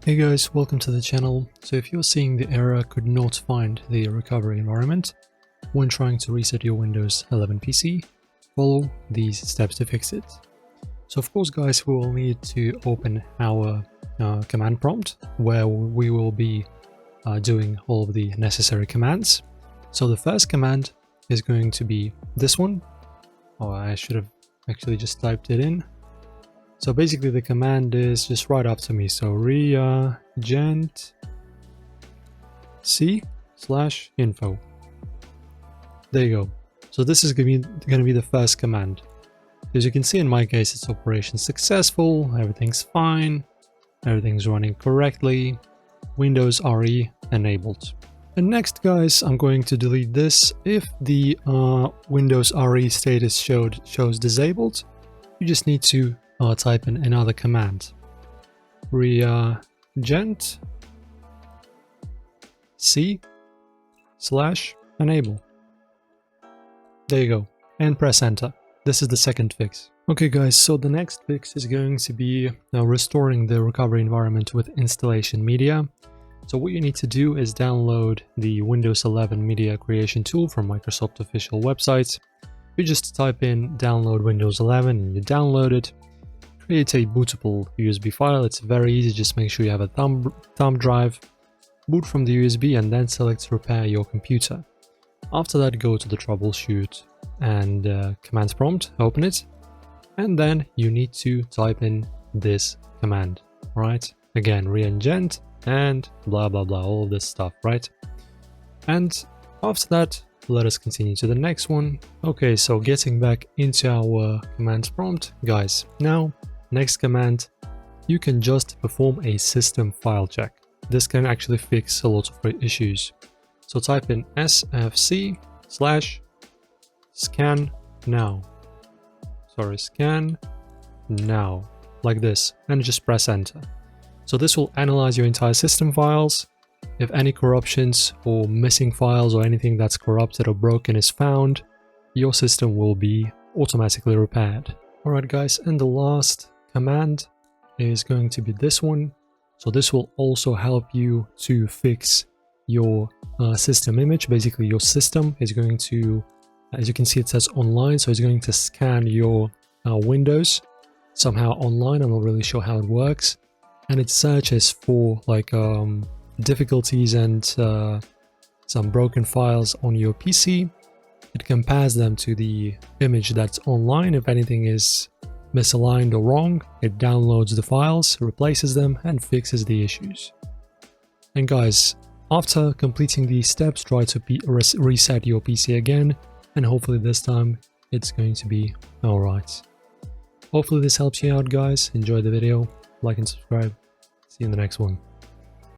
Hey guys, welcome to the channel. So if you're seeing the error could not find the recovery environment when trying to reset your Windows 11 PC, follow these steps to fix it. So of course guys, we will need to open our command prompt where we will be doing all of the necessary commands. So the first command is going to be this one. Oh, I should have actually just typed it in. So basically the command is just right after me. So regent c/info. There you go. So this is going to be the first command. As you can see, in my case, it's operation successful. Everything's fine. Everything's running correctly. Windows RE enabled. And next, guys, I'm going to delete this. If the Windows RE status shows disabled, you just need to type in another command. Regent c/enable. There you go. And press enter. This is the second fix. Okay guys, so the next fix is going to be restoring the recovery environment with installation media. So what you need to do is download the Windows 11 media creation tool from Microsoft official website. You just type in download Windows 11 and you download it. Create a bootable USB file. It's very easy, just make sure you have a thumb drive. Boot from the USB and then select repair your computer. After that, go to the troubleshoot and command prompt, open it, and then you need to type in this command, right? Again, regent and blah blah blah, all this stuff, right? And after that, let us continue to the next one. Okay, so getting back into our command prompt, guys, now next command, you can just perform a system file check. This can actually fix a lot of issues. So type in sfc/scan now. Scan now, like this, and just press enter. So this will analyze your entire system files. If any corruptions or missing files or anything that's corrupted or broken is found, your system will be automatically repaired. Alright guys, and the last command is going to be this one. So this will also help you to fix your system image. Basically your system is going to, as you can see, it says online, so it's going to scan your Windows somehow online. I'm not really sure how it works, and it searches for like difficulties and some broken files on your PC. It compares them to the image that's online. If anything is misaligned or wrong, it downloads the files, replaces them, and fixes the issues. And guys, after completing these steps, try to reset your PC again, and hopefully this time it's going to be alright. Hopefully this helps you out guys. Enjoy the video, like and subscribe. See you in the next one.